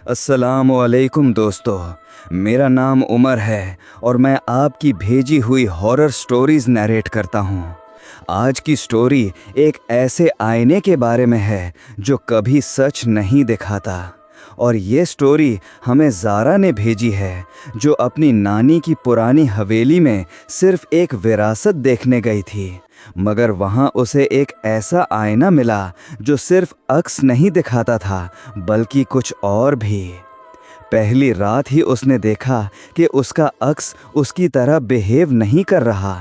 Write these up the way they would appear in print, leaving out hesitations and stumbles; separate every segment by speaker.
Speaker 1: अस्सलामुअलैकुम दोस्तों, मेरा नाम उमर है और मैं आपकी भेजी हुई हॉरर स्टोरीज़ नरेट करता हूँ। आज की स्टोरी एक ऐसे आईने के बारे में है जो कभी सच नहीं दिखाता। और ये स्टोरी हमें ज़ारा ने भेजी है, जो अपनी नानी की पुरानी हवेली में सिर्फ एक विरासत देखने गई थी, मगर वहाँ उसे एक ऐसा आईना मिला जो सिर्फ अक्स नहीं दिखाता था बल्कि कुछ और भी। पहली रात ही उसने देखा कि उसका अक्स उसकी तरह बिहेव नहीं कर रहा।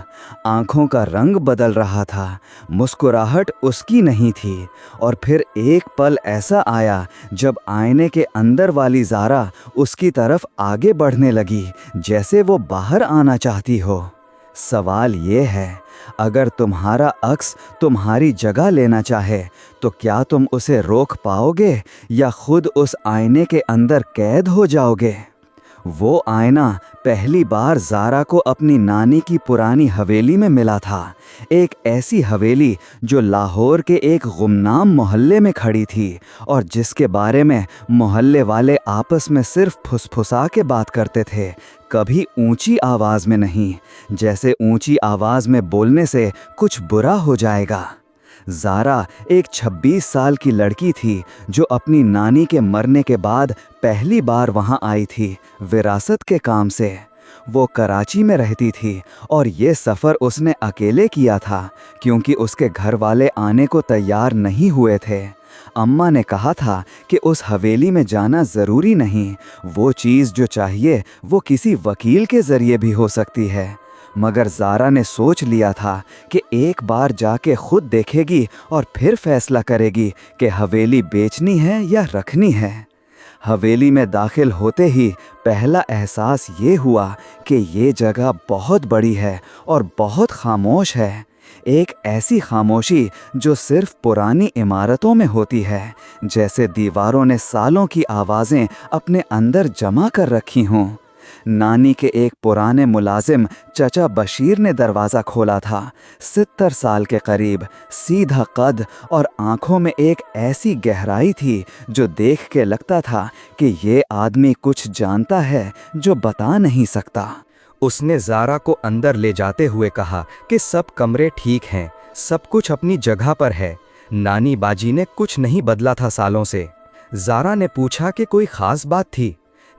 Speaker 1: आंखों का रंग बदल रहा था, मुस्कुराहट उसकी नहीं थी। और फिर एक पल ऐसा आया जब आईने के अंदर वाली ज़ारा उसकी तरफ आगे बढ़ने लगी, जैसे वो बाहर आना चाहती हो। सवाल ये है, अगर तुम्हारा अक्स तुम्हारी जगह लेना चाहे तो क्या तुम उसे रोक पाओगे या खुद उस आईने के अंदर कैद हो जाओगे? वो आईना पहली बार ज़ारा को अपनी नानी की पुरानी हवेली में मिला था। एक ऐसी हवेली जो लाहौर के एक गुमनाम मोहल्ले में खड़ी थी और जिसके बारे में मोहल्ले वाले आपस में सिर्फ फुसफुसा के बात करते थे, कभी ऊंची आवाज़ में नहीं, जैसे ऊंची आवाज़ में बोलने से कुछ बुरा हो जाएगा। ज़ारा एक 26 साल की लड़की थी जो अपनी नानी के मरने के बाद पहली बार वहां आई थी विरासत के काम से। वो कराची में रहती थी और ये सफ़र उसने अकेले किया था क्योंकि उसके घर वाले आने को तैयार नहीं हुए थे। अम्मा ने कहा था कि उस हवेली में जाना ज़रूरी नहीं, वो चीज़ जो चाहिए वो किसी वकील के ज़रिए भी हो सकती है। मगर ज़ारा ने सोच लिया था कि एक बार जाके खुद देखेगी और फिर फैसला करेगी कि हवेली बेचनी है या रखनी है। हवेली में दाखिल होते ही पहला एहसास ये हुआ कि ये जगह बहुत बड़ी है और बहुत खामोश है। एक ऐसी खामोशी जो सिर्फ पुरानी इमारतों में होती है, जैसे दीवारों ने सालों की आवाज़ें अपने अंदर जमा कर रखी हों। नानी के एक पुराने मुलाजिम चचा बशीर ने दरवाज़ा खोला था। 70 साल के करीब, सीधा कद और आंखों में एक ऐसी गहराई थी जो देख के लगता था कि ये आदमी कुछ जानता है जो बता नहीं सकता।
Speaker 2: उसने ज़ारा को अंदर ले जाते हुए कहा कि सब कमरे ठीक हैं, सब कुछ अपनी जगह पर है। नानी बाजी ने कुछ नहीं बदला था सालों से। ज़ारा ने पूछा कि कोई ख़ास बात थी।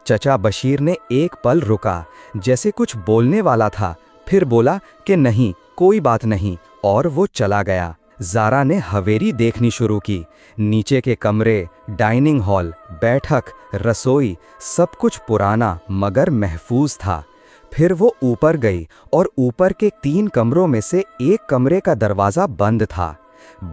Speaker 2: चचा बशीर ने एक पल रुका, जैसे कुछ बोलने वाला था, फिर बोला कि नहीं, कोई बात नहीं, और वो चला गया। ज़ारा ने हवेली देखनी शुरू की। नीचे के कमरे, डाइनिंग हॉल, बैठक, रसोई, सब कुछ पुराना मगर महफूज था। फिर वो ऊपर गई और ऊपर के 3 कमरों में से एक कमरे का दरवाज़ा बंद था।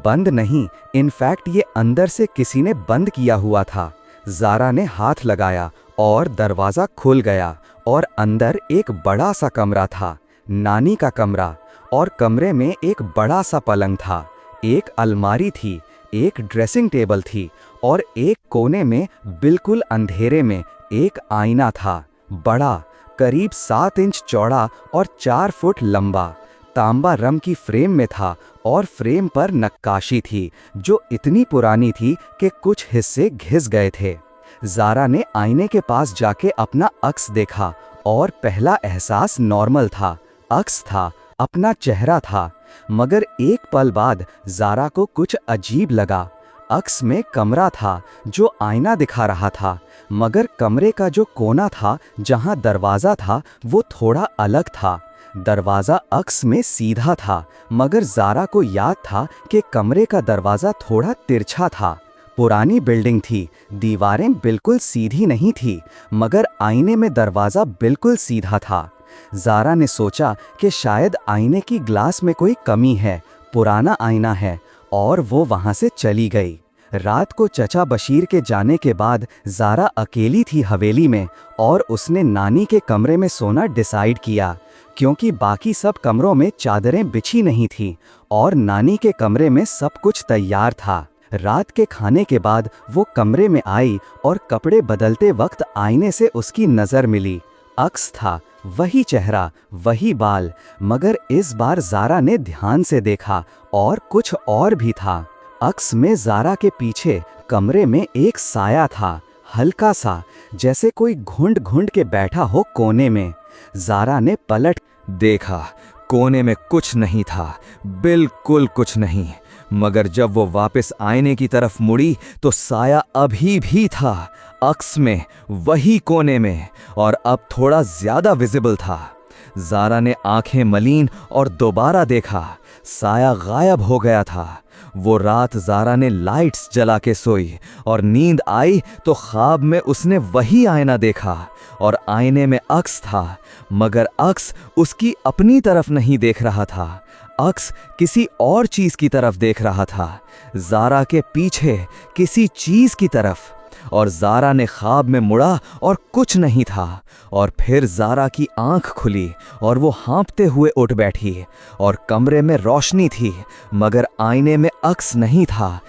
Speaker 2: बंद नहीं, इनफैक्ट ये अंदर से किसी ने बंद किया हुआ था। ज़ारा ने हाथ लगाया और दरवाज़ा खुल गया और अंदर एक बड़ा सा कमरा था, नानी का कमरा। और कमरे में एक बड़ा सा पलंग था, एक अलमारी थी, एक ड्रेसिंग टेबल थी और एक कोने में बिल्कुल अंधेरे में एक आईना था, बड़ा, करीब 7 इंच चौड़ा और 4 फुट लंबा। तांबा रंग की फ्रेम में था और फ्रेम पर नक्काशी थी जो इतनी पुरानी थी कि कुछ हिस्से घिस गए थे। ज़ारा ने आईने के पास जाके अपना अक्स देखा और पहला एहसास नॉर्मल था, अक्स था, अपना चेहरा था। मगर एक पल बाद ज़ारा को कुछ अजीब लगा। अक्स में कमरा था जो आईना दिखा रहा था, मगर कमरे का जो कोना था जहां दरवाज़ा था वो थोड़ा अलग था। दरवाज़ा अक्स में सीधा था, मगर ज़ारा को याद था कि कमरे का दरवाज़ा थोड़ा तिरछा था। पुरानी बिल्डिंग थी, दीवारें बिल्कुल सीधी नहीं थी, मगर आईने में दरवाज़ा बिल्कुल सीधा था। ज़ारा ने सोचा कि शायद आईने की ग्लास में कोई कमी है, पुराना आईना है, और वो वहाँ से चली गई। रात को चचा बशीर के जाने के बाद ज़ारा अकेली थी हवेली में और उसने नानी के कमरे में सोना डिसाइड किया, क्योंकि बाकी सब कमरों में चादरें बिछी नहीं थीं और नानी के कमरे में सब कुछ तैयार था। रात के खाने के बाद वो कमरे में आई और कपड़े बदलते वक्त आईने से उसकी नज़र मिली। अक्स था, वही चेहरा, वही बाल, मगर इस बार ज़ारा ने ध्यान से देखा और कुछ और भी था। अक्स में ज़ारा के पीछे कमरे में एक साया था, हल्का सा, जैसे कोई घुंड घुंड के बैठा हो कोने में। ज़ारा ने पलट देखा, कोने में कुछ नहीं था, बिल्कुल कुछ नहीं। मगर जब वो वापस आईने की तरफ मुड़ी तो साया अभी भी था, अक्स में, वही कोने में, और अब थोड़ा ज्यादा विजिबल था। ज़ारा ने आंखें मलीन और दोबारा देखा, साया गायब हो गया था। वो रात ज़ारा ने लाइट्स जला के सोई और नींद आई तो ख्वाब में उसने वही आईना देखा और आईने में अक्स था, मगर अक्स उसकी अपनी तरफ नहीं देख रहा था, अक्स किसी और चीज की तरफ देख रहा था, ज़ारा के पीछे किसी चीज की तरफ। और ज़ारा ने ख्वाब में मुड़ा और कुछ नहीं था। और फिर ज़ारा की आंख खुली और वो हाँफते हुए उठ बैठी और कमरे में रोशनी थी, मगर आईने में अक्स नहीं था,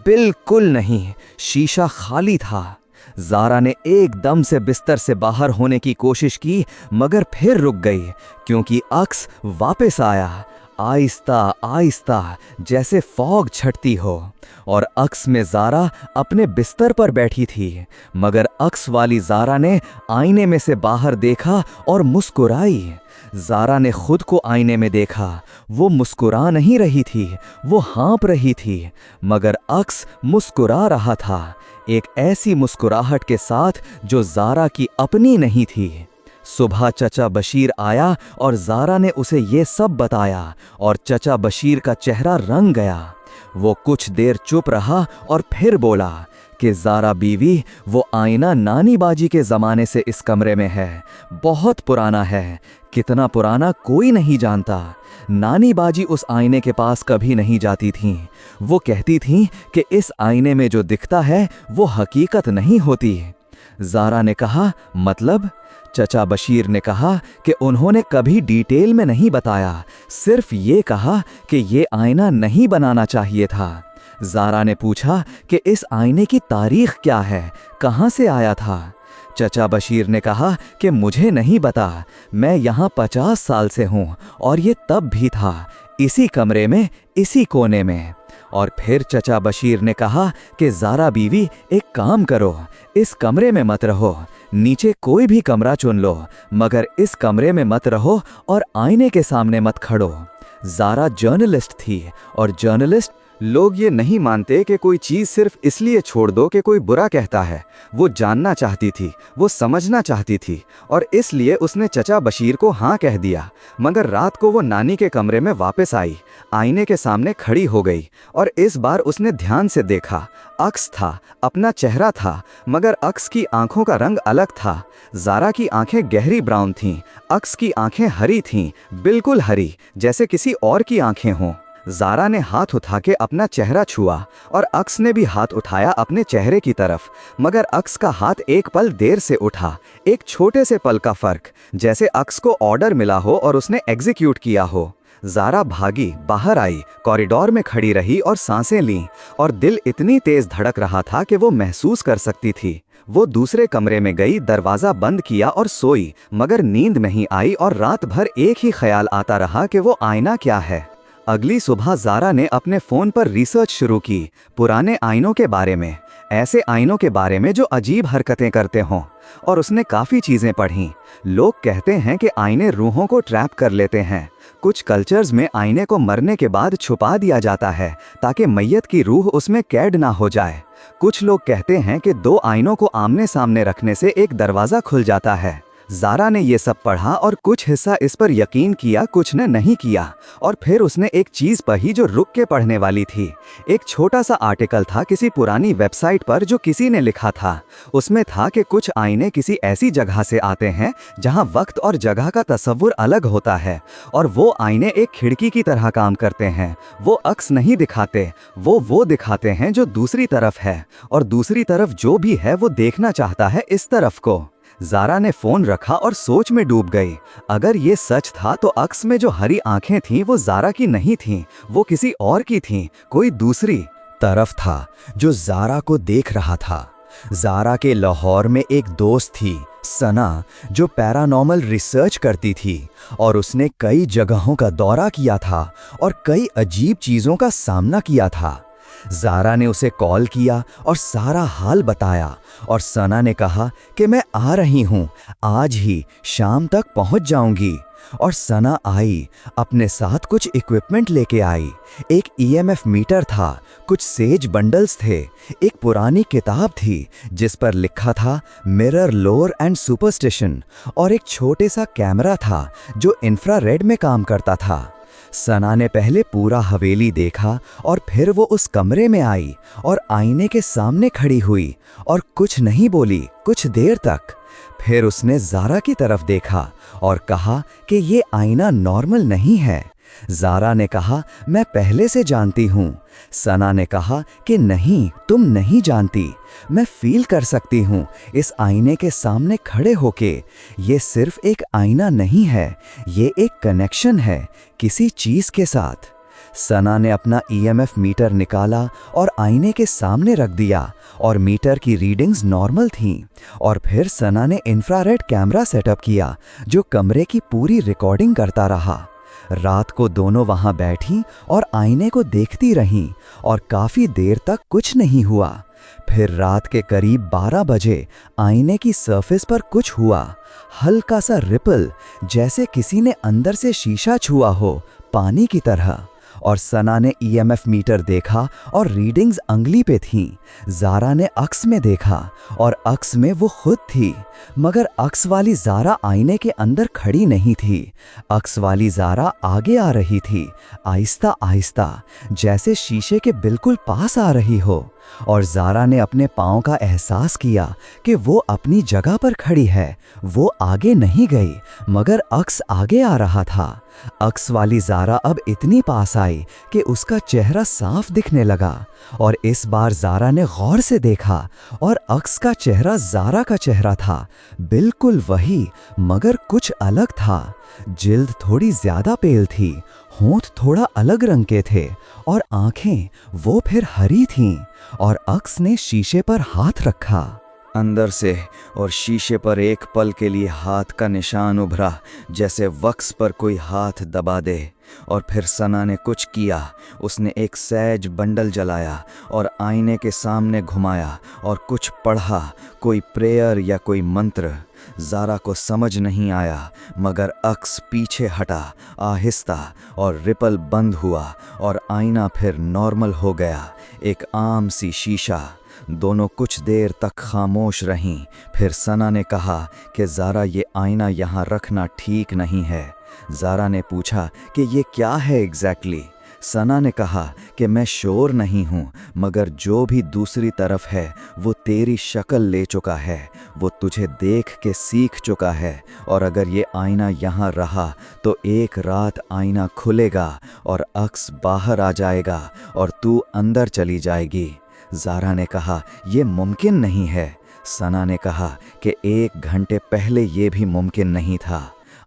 Speaker 2: बिल्कुल नहीं, शीशा खाली था। ज़ारा ने एकदम से बिस्तर से बाहर होने की कोशिश की, मगर फिर रुक गई क्योंकि अक्स वापस आया, आहिस्ता आहिस्ता, जैसे फॉग छटती हो। और अक्स में ज़ारा अपने बिस्तर पर बैठी थी, मगर अक्स वाली ज़ारा ने आईने में से बाहर देखा और मुस्कुराई। ज़ारा ने खुद को आईने में देखा, वो मुस्कुरा नहीं रही थी, वो हाँप रही थी, मगर अक्स मुस्कुरा रहा था, एक ऐसी मुस्कुराहट के साथ जो ज़ारा की अपनी नहीं थी। सुबह चचा बशीर आया और ज़ारा ने उसे ये सब बताया और चचा बशीर का चेहरा रंग गया। वो कुछ देर चुप रहा और फिर बोला कि ज़ारा बीवी, वो आईना नानी बाजी के ज़माने से इस कमरे में है, बहुत पुराना है, कितना पुराना कोई नहीं जानता। नानी बाजी उस आईने के पास कभी नहीं जाती थीं। वो कहती थीं कि इस आईने में जो दिखता है वो हकीकत नहीं होती। ज़ारा ने कहा, मतलब? चचा बशीर ने कहा कि उन्होंने कभी डिटेल में नहीं बताया, सिर्फ ये कहा कि ये आईना नहीं बनाना चाहिए था। ज़ारा ने पूछा कि इस आईने की तारीख क्या है, कहाँ से आया था? चचा बशीर ने कहा कि मुझे नहीं पता, मैं यहाँ 50 साल से हूँ और ये तब भी था, इसी कमरे में, इसी कोने में। और फिर चचा बशीर ने कहा कि ज़ारा बीवी, एक काम करो, इस कमरे में मत रहो, नीचे कोई भी कमरा चुन लो, मगर इस कमरे में मत रहो और आईने के सामने मत खड़ो। ज़ारा जर्नलिस्ट थी और जर्नलिस्ट लोग ये नहीं मानते कि कोई चीज़ सिर्फ इसलिए छोड़ दो कि कोई बुरा कहता है। वो जानना चाहती थी, वो समझना चाहती थी, और इसलिए उसने चचा बशीर को हाँ कह दिया। मगर रात को वो नानी के कमरे में वापस आई, आईने के सामने खड़ी हो गई और इस बार उसने ध्यान से देखा। अक्स था, अपना चेहरा था, मगर अक्स की आंखों का रंग अलग था। ज़ारा की आंखें गहरी ब्राउन थीं, अक्स की आंखें हरी थीं, बिल्कुल हरी, जैसे किसी और की आंखें हों। ज़ारा ने हाथ उठा के अपना चेहरा छुआ और अक्स ने भी हाथ उठाया अपने चेहरे की तरफ, मगर अक्स का हाथ एक पल देर से उठा, एक छोटे से पल का फर्क, जैसे अक्स को ऑर्डर मिला हो और उसने एग्जीक्यूट किया हो। ज़ारा भागी, बाहर आई, कॉरिडोर में खड़ी रही और सांसें लीं, और दिल इतनी तेज धड़क रहा था कि वो महसूस कर सकती थी। वो दूसरे कमरे में गई, दरवाज़ा बंद किया और सोई, मगर नींद नहीं आई और रात भर एक ही ख्याल आता रहा कि वो आईना क्या है। अगली सुबह ज़ारा ने अपने फ़ोन पर रिसर्च शुरू की, पुराने आईनों के बारे में, ऐसे आईनों के बारे में जो अजीब हरकतें करते हों, और उसने काफ़ी चीज़ें पढ़ीं। लोग कहते हैं कि आईने रूहों को ट्रैप कर लेते हैं। कुछ कल्चर्स में आईने को मरने के बाद छुपा दिया जाता है ताकि मैयत की रूह उसमें कैद ना हो जाए। कुछ लोग कहते हैं कि 2 आईनों को आमने सामने रखने से एक दरवाज़ा खुल जाता है। ज़ारा ने ये सब पढ़ा और कुछ हिस्सा इस पर यकीन किया, कुछ ने नहीं किया। और फिर उसने एक चीज़ पढ़ी जो रुक के पढ़ने वाली थी। एक छोटा सा आर्टिकल था किसी पुरानी वेबसाइट पर जो किसी ने लिखा था। उसमें था कि कुछ आईने किसी ऐसी जगह से आते हैं जहां वक्त और जगह का तस्वुर अलग होता है, और वो आईने एक खिड़की की तरह काम करते हैं। वो अक्स नहीं दिखाते, वो दिखाते हैं जो दूसरी तरफ है, और दूसरी तरफ जो भी है वो देखना चाहता है इस तरफ को। ज़ारा ने फ़ोन रखा और सोच में डूब गई। अगर ये सच था तो अक्स में जो हरी आंखें थीं वो ज़ारा की नहीं थीं, वो किसी और की थीं, कोई दूसरी तरफ था जो ज़ारा को देख रहा था। ज़ारा के लाहौर में एक दोस्त थी, सना, जो पैरानॉर्मल रिसर्च करती थी, और उसने कई जगहों का दौरा किया था और कई अजीब चीज़ों का सामना किया था। ज़ारा ने उसे कॉल किया और सारा हाल बताया और सना ने कहा कि मैं आ रही हूँ, आज ही शाम तक पहुँच जाऊँगी। और सना आई, अपने साथ कुछ इक्विपमेंट लेके आई। एक ईएमएफ मीटर था, कुछ सेज बंडल्स थे, एक पुरानी किताब थी जिस पर लिखा था मिरर लोर एंड सुपरस्टिशन, और एक छोटे सा कैमरा था जो इंफ्रारेड में काम करता था। सना ने पहले पूरा हवेली देखा और फिर वो उस कमरे में आई और आईने के सामने खड़ी हुई और कुछ नहीं बोली कुछ देर तक। फिर उसने ज़ारा की तरफ देखा और कहा कि ये आईना नॉर्मल नहीं है। ज़ारा ने कहा, मैं पहले से जानती हूँ। सना ने कहा कि नहीं, तुम नहीं जानती, मैं फील कर सकती हूँ इस आईने के सामने खड़े होके। ये सिर्फ एक आईना नहीं है, ये एक कनेक्शन है किसी चीज़ के साथ। सना ने अपना ईएमएफ मीटर निकाला और आईने के सामने रख दिया और मीटर की रीडिंग्स नॉर्मल थीं। और फिर सना ने इंफ्रारेड कैमरा सेटअप किया जो कमरे की पूरी रिकॉर्डिंग करता रहा। रात को दोनों वहां बैठी और आईने को देखती रहीं और काफ़ी देर तक कुछ नहीं हुआ। फिर रात के करीब 12 बजे आईने की सरफेस पर कुछ हुआ, हल्का सा रिपल, जैसे किसी ने अंदर से शीशा छुआ हो, पानी की तरह। और सना ने ईएमएफ मीटर देखा और रीडिंग्स अंगुली पे थीं। ज़ारा ने अक्स में देखा और अक्स में वो खुद थी, मगर अक्स वाली ज़ारा आईने के अंदर खड़ी नहीं थी। अक्स वाली ज़ारा आगे आ रही थी, आहिस्ता आहिस्ता, जैसे शीशे के बिल्कुल पास आ रही हो। और ज़ारा ने अपने पाँव का एहसास किया कि वो अपनी जगह पर खड़ी है, वो आगे नहीं गई, मगर अक्स आगे आ रहा था। अक्स वाली ज़ारा अब इतनी पास आई कि उसका चेहरा साफ दिखने लगा। और इस बार ज़ारा ने गौर से देखा और अक्स का चेहरा ज़ारा का चेहरा था, बिल्कुल वही, मगर कुछ अलग था। जिल्द थोड़ी ज़्यादा पेल थी, होंठ थोड़ा अलग रंग के थे और आंखें वो फिर हरी थीं। और अक्स ने शीशे पर हाथ रखा
Speaker 1: अंदर से, और शीशे पर एक पल के लिए हाथ का निशान उभरा, जैसे वक्स पर कोई हाथ दबा दे। और फिर सना ने कुछ किया, उसने एक सैज बंडल जलाया और आईने के सामने घुमाया और कुछ पढ़ा, कोई प्रेयर या कोई मंत्र। ज़ारा को समझ नहीं आया, मगर अक्स पीछे हटा आहिस्ता और रिपल बंद हुआ और आईना फिर नॉर्मल हो गया, एक आम सी शीशा। दोनों कुछ देर तक खामोश रहीं। फिर सना ने कहा कि ज़ारा, ये आईना यहाँ रखना ठीक नहीं है। ज़ारा ने पूछा कि ये क्या है एग्जैक्टली। सना ने कहा कि मैं श्योर नहीं हूँ, मगर जो भी दूसरी तरफ है वो तेरी शक्ल ले चुका है, वो तुझे देख के सीख चुका है। और अगर ये आईना यहाँ रहा तो एक रात आईना खुलेगा और अक्स बाहर आ जाएगा और तू अंदर चली जाएगी। ज़ारा ने कहा, ये मुमकिन नहीं है। सना ने कहा कि 1 घंटे पहले ये भी मुमकिन नहीं था।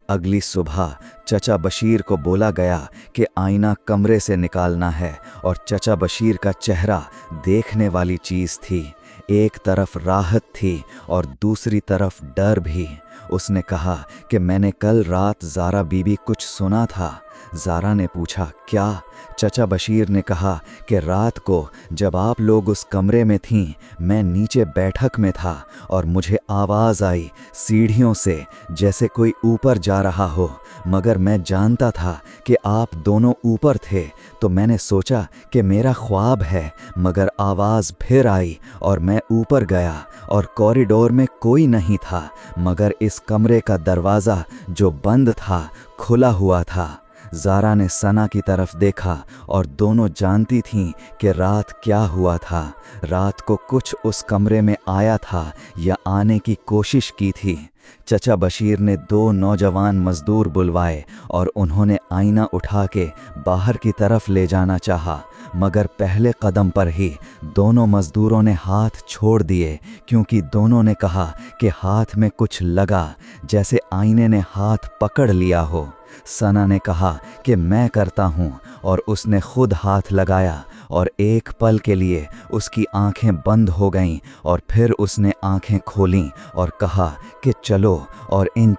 Speaker 1: अगली सुबह चचा बशीर को बोला गया कि आईना कमरे से निकालना है, और चचा बशीर का चेहरा देखने वाली चीज़ थी। एक तरफ राहत थी और दूसरी तरफ डर भी। उसने कहा कि मैंने कल रात ज़ारा बीबी कुछ सुना था। ज़ारा ने पूछा, क्या? चचा बशीर ने कहा कि रात को जब आप लोग उस कमरे में थीं, मैं नीचे बैठक में था और मुझे आवाज़ आई सीढ़ियों से, जैसे कोई ऊपर जा रहा हो, मगर मैं जानता था कि आप दोनों ऊपर थे, तो मैंने सोचा कि मेरा ख्वाब है। मगर आवाज़ फिर आई और मैं ऊपर गया और कॉरिडोर में कोई नहीं था, मगर इस कमरे का दरवाज़ा जो बंद था खुला हुआ था। ज़ारा ने सना की तरफ देखा और दोनों जानती थीं कि रात क्या हुआ था। रात को कुछ उस कमरे में आया था या आने की कोशिश की थी। चचा बशीर ने 2 नौजवान मजदूर बुलवाए और उन्होंने आईना उठा के बाहर की तरफ ले जाना चाहा, मगर पहले कदम पर ही दोनों मजदूरों ने हाथ छोड़ दिए, क्योंकि दोनों ने कहा कि हाथ में कुछ लगा, जैसे आईने ने हाथ पकड़ लिया हो। सना ने कहा कि मैं करता हूँ, और उसने खुद हाथ लगाया और एक पल के लिए उसकी आंखें बंद हो गईं और फिर उसने आंखें खोलीं और कहा कि चलो, और इन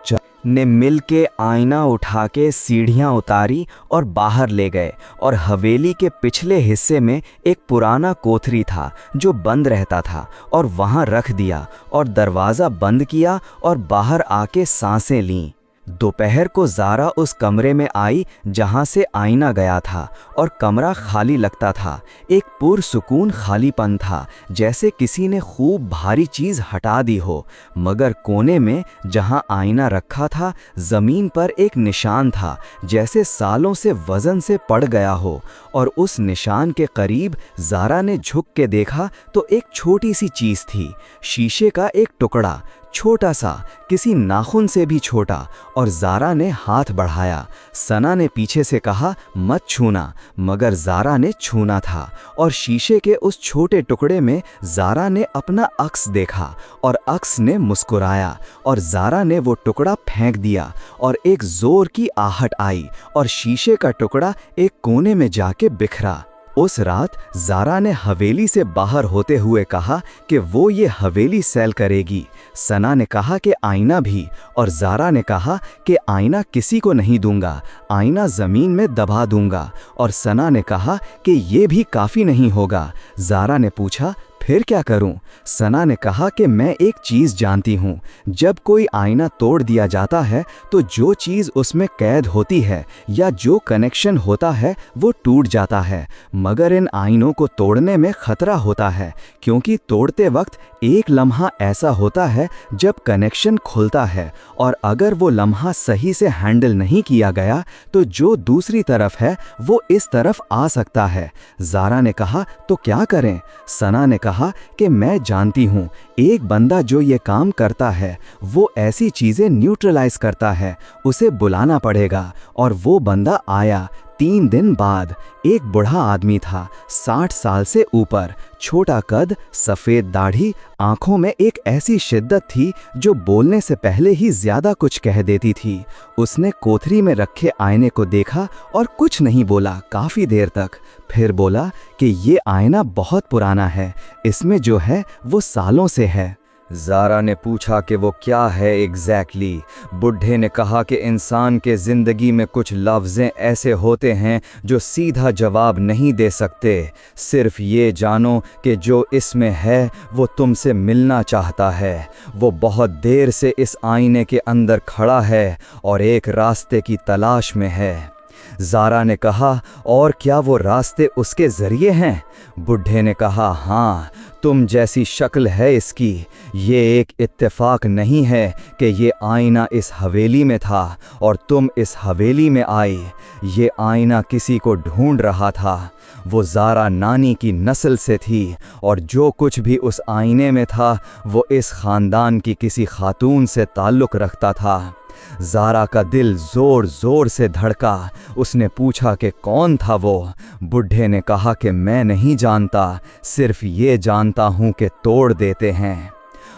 Speaker 2: ने मिल के आईना उठा के सीढ़ियाँ उतारी और बाहर ले गए और हवेली के पिछले हिस्से में एक पुराना कोठरी था जो बंद रहता था और वहाँ रख दिया और दरवाज़ा बंद किया और बाहर आके सांसें लीं। दोपहर को ज़ारा उस कमरे में आई जहाँ से आईना गया था और कमरा खाली लगता था। एक पुरसुकून खालीपन था, जैसे किसी ने खूब भारी चीज़ हटा दी हो। मगर कोने में जहाँ आईना रखा था ज़मीन पर एक निशान था, जैसे सालों से वज़न से पड़ गया हो। और उस निशान के करीब ज़ारा ने झुक के देखा तो एक छोटी सी चीज़ थी, शीशे का एक टुकड़ा, छोटा सा, किसी नाखून से भी छोटा। और ज़ारा ने हाथ बढ़ाया। सना ने पीछे से कहा मत छूना, मगर ज़ारा ने छूना था और शीशे के उस छोटे टुकड़े में ज़ारा ने अपना अक्स देखा और अक्स ने मुस्कुराया और ज़ारा ने वो टुकड़ा फेंक दिया और एक ज़ोर की आहट आई और शीशे का टुकड़ा एक कोने में जाके बिखरा। उस रात ज़ारा ने हवेली से बाहर होते हुए कहा कि वो ये हवेली सेल करेगी। सना ने कहा कि आईना भी, और ज़ारा ने कहा कि आईना किसी को नहीं दूंगा, आईना ज़मीन में दबा दूंगा। और सना ने कहा कि ये भी काफ़ी नहीं होगा। ज़ारा ने पूछा फिर क्या करूं? सना ने कहा कि मैं एक चीज़ जानती हूं, जब कोई आईना तोड़ दिया जाता है तो जो चीज़ उसमें कैद होती है या जो कनेक्शन होता है वो टूट जाता है। मगर इन आईनों को तोड़ने में ख़तरा होता है, क्योंकि तोड़ते वक्त एक लम्हा ऐसा होता है जब कनेक्शन खुलता है, और अगर वो लम्हा सही से हैंडल नहीं किया गया तो जो दूसरी तरफ है वो इस तरफ आ सकता है। ज़ारा ने कहा तो क्या करें? सना ने कहा कि मैं जानती हूँ, एक बंदा जो ये काम करता है वो ऐसी चीज़ें न्यूट्रलाइज करता है, उसे बुलाना पड़ेगा। और वो बंदा आया। 3 दिन बाद एक बूढ़ा आदमी था, 60 साल से ऊपर, छोटा कद, सफ़ेद दाढ़ी, आंखों में एक ऐसी शिद्दत थी जो बोलने से पहले ही ज़्यादा कुछ कह देती थी। उसने कोठरी में रखे आईने को देखा और कुछ नहीं बोला काफ़ी देर तक। फिर बोला कि ये आईना बहुत पुराना है, इसमें जो है वो सालों से है। ज़ारा ने पूछा कि वो क्या है एग्जैक्टली। बुढ़े ने कहा कि इंसान के ज़िंदगी में कुछ लफ्ज़ें ऐसे होते हैं जो सीधा जवाब नहीं दे सकते। सिर्फ ये जानो कि जो इसमें है वो तुमसे मिलना चाहता है। वो बहुत देर से इस आईने के अंदर खड़ा है और एक रास्ते की तलाश में है। ज़ारा ने कहा और क्या वो रास्ते उसके ज़रिए हैं? बुढ़े ने कहा हाँ, तुम जैसी शक्ल है इसकी। ये एक इत्तेफाक नहीं है कि ये आईना इस हवेली में था और तुम इस हवेली में आई। ये आईना किसी को ढूंढ रहा था। वो ज़ारा नानी की नस्ल से थी और जो कुछ भी उस आईने में था वो इस ख़ानदान की किसी खातून से ताल्लुक़ रखता था। ज़ारा का दिल ज़ोर ज़ोर से धड़का। उसने पूछा कि कौन था वो? बुढ़े ने कहा कि मैं नहीं जानता, सिर्फ ये जानता हूँ कि तोड़ देते हैं।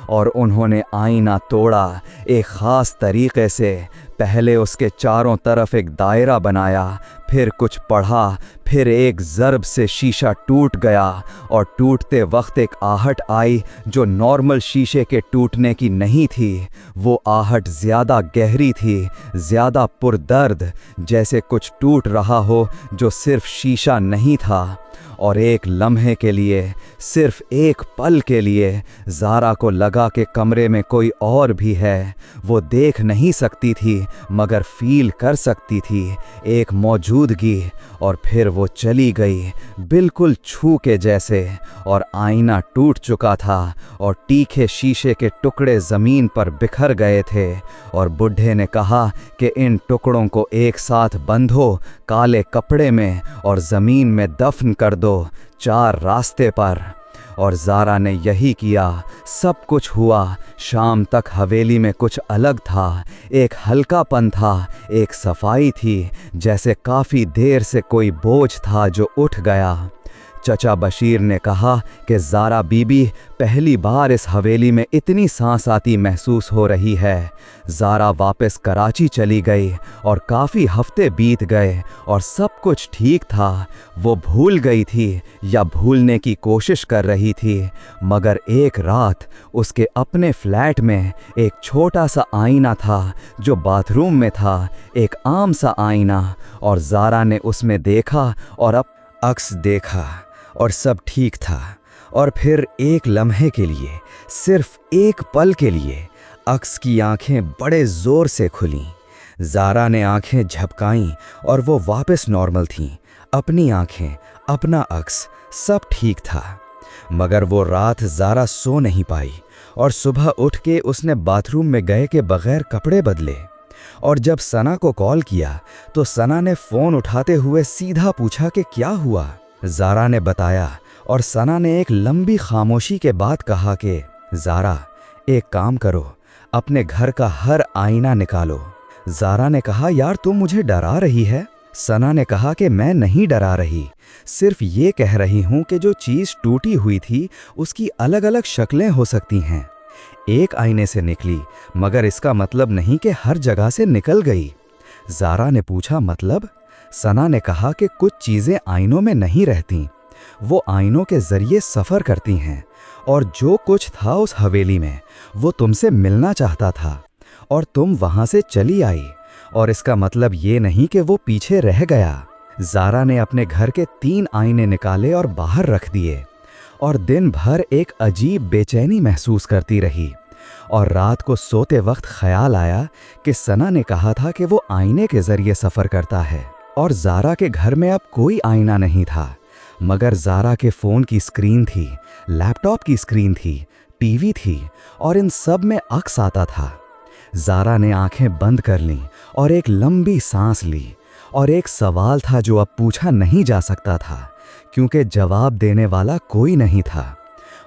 Speaker 2: और उन्होंने आईना तोड़ा एक ख़ास तरीक़े से। पहले उसके चारों तरफ एक दायरा बनाया, फिर कुछ पढ़ा, फिर एक ज़रब से शीशा टूट गया और टूटते वक्त एक आहट आई जो नॉर्मल शीशे के टूटने की नहीं थी। वो आहट ज़्यादा गहरी थी, ज़्यादा पुरदर्द, जैसे कुछ टूट रहा हो जो सिर्फ शीशा नहीं था। और एक लम्हे के लिए, सिर्फ एक पल के लिए ज़ारा को लगा कि कमरे में कोई और भी है। वो देख नहीं सकती थी मगर फ़ील कर सकती थी एक मौजूदगी। और फिर वो चली गई, बिल्कुल छू के जैसे। और आईना टूट चुका था और तीखे शीशे के टुकड़े ज़मीन पर बिखर गए थे। और बुढ़े ने कहा कि इन टुकड़ों को एक साथ बंधो काले कपड़े में और ज़मीन में दफन कर दो 4 रास्ते पर। और ज़ारा ने यही किया। सब कुछ हुआ। शाम तक हवेली में कुछ अलग था। एक हल्कापन था, एक सफाई थी, जैसे काफ़ी देर से कोई बोझ था जो उठ गया।
Speaker 1: चचा बशीर ने कहा कि ज़ारा बीबी पहली बार इस हवेली में इतनी सांस आती महसूस हो रही है। ज़ारा वापस कराची चली गई और काफ़ी हफ्ते बीत गए और सब कुछ ठीक था। वो भूल गई थी या भूलने की कोशिश कर रही थी, मगर एक रात उसके अपने फ्लैट में एक छोटा सा आईना था जो बाथरूम में था, एक आम सा आईना, और ज़ारा ने उसमें देखा और अब
Speaker 2: अक्स देखा और सब ठीक था। और फिर एक लम्हे के लिए, सिर्फ एक पल के लिए, अक्स की आंखें बड़े ज़ोर से खुलीं। ज़ारा ने आंखें झपकाईं और वो वापस नॉर्मल थीं। अपनी आंखें, अपना अक्स, सब ठीक था। मगर वो रात ज़ारा सो नहीं पाई और सुबह उठ के उसने बाथरूम में गए के बगैर कपड़े बदले। और जब सना को कॉल किया तो सना ने फ़ोन उठाते हुए सीधा पूछा कि क्या हुआ। ज़ारा ने बताया और सना ने एक लंबी खामोशी के बाद कहा कि ज़ारा, एक काम करो, अपने घर का हर आईना निकालो। ज़ारा ने कहा, यार तुम मुझे डरा रही है। सना ने कहा कि मैं नहीं डरा रही, सिर्फ ये कह रही हूँ कि जो चीज़ टूटी हुई थी उसकी अलग अलग शक्लें हो सकती हैं। एक आईने से निकली, मगर इसका मतलब नहीं कि हर जगह से निकल गई। ज़ारा ने पूछा, मतलब? सना ने कहा कि कुछ चीज़ें आईनों में नहीं रहती, वो आईनों के ज़रिए सफ़र करती हैं। और जो कुछ था उस हवेली में वो तुमसे मिलना चाहता था और तुम वहाँ से चली आई, और इसका मतलब ये नहीं कि वो पीछे रह गया। ज़ारा ने अपने घर के 3 आईने निकाले और बाहर रख दिए और दिन भर एक अजीब बेचैनी महसूस करती रही। और रात को सोते वक्त ख्याल आया कि सना ने कहा था कि वो आईने के ज़रिए सफ़र करता है, और ज़ारा के घर में अब कोई आईना नहीं था, मगर ज़ारा के फ़ोन की स्क्रीन थी, लैपटॉप की स्क्रीन थी, टीवी थी, और इन सब में अक्स आता था। ज़ारा ने आंखें बंद कर लीं और एक लंबी सांस ली, और एक सवाल था जो अब पूछा नहीं जा सकता था, क्योंकि जवाब देने वाला कोई नहीं था।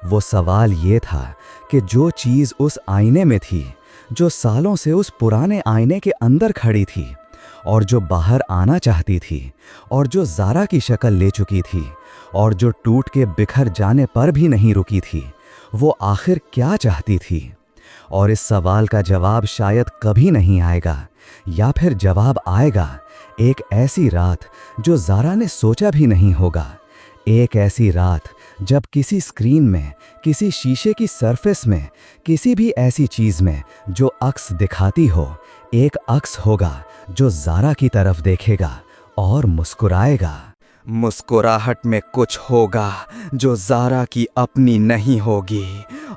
Speaker 2: वो सवाल ये था कि जो चीज़ उस आईने में थी, जो सालों से उस पुराने आईने के अंदर खड़ी थी, और जो बाहर आना चाहती थी, और जो ज़ारा की शक्ल ले चुकी थी, और जो टूट के बिखर जाने पर भी नहीं रुकी थी, वो आखिर क्या चाहती थी। और इस सवाल का जवाब शायद कभी नहीं आएगा, या फिर जवाब आएगा एक ऐसी रात जो ज़ारा ने सोचा भी नहीं होगा। एक ऐसी रात जब किसी स्क्रीन में, किसी शीशे की सरफेस में, किसी भी ऐसी चीज़ में जो अक्स दिखाती हो, एक अक्स होगा जो ज़ारा की तरफ देखेगा और मुस्कुराएगा। मुस्कुराहट में कुछ होगा जो ज़ारा की अपनी नहीं होगी,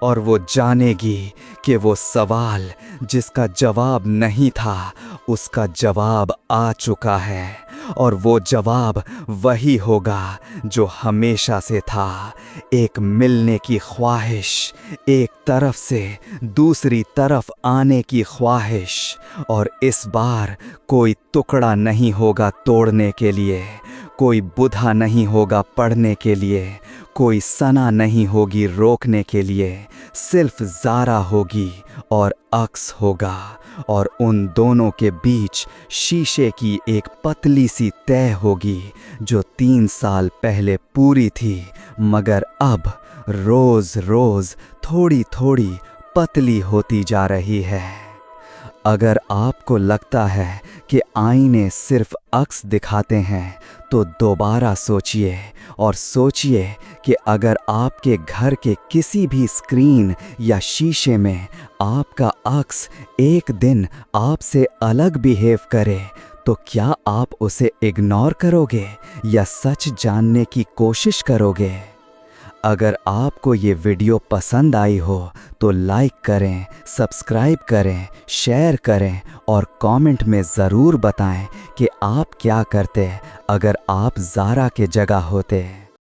Speaker 2: और वो जानेगी कि वो सवाल जिसका जवाब नहीं था उसका जवाब आ चुका है, और वो जवाब वही होगा जो हमेशा से था। एक मिलने की ख्वाहिश, एक तरफ से दूसरी तरफ आने की ख्वाहिश, और इस बार कोई टुकड़ा नहीं होगा तोड़ने के लिए, कोई बुधा नहीं होगा पढ़ने के लिए, कोई सना नहीं होगी रोकने के लिए, सिर्फ ज़ारा होगी और अक्स होगा, और उन दोनों के बीच शीशे की एक पतली सी तह होगी जो 3 साल पहले पूरी थी, मगर अब रोज़ रोज़ थोड़ी थोड़ी पतली होती जा रही है। अगर आपको लगता है कि आईने सिर्फ अक्स दिखाते हैं तो दोबारा सोचिए, और सोचिए कि अगर आपके घर के किसी भी स्क्रीन या शीशे में आपका अक्स एक दिन आपसे अलग बिहेव करे तो क्या आप उसे इग्नोर करोगे या सच जानने की कोशिश करोगे? अगर आपको ये वीडियो पसंद आई हो तो लाइक करें, सब्सक्राइब करें, शेयर करें और कमेंट में ज़रूर बताएं कि आप क्या करते अगर आप ज़ारा के जगह होते।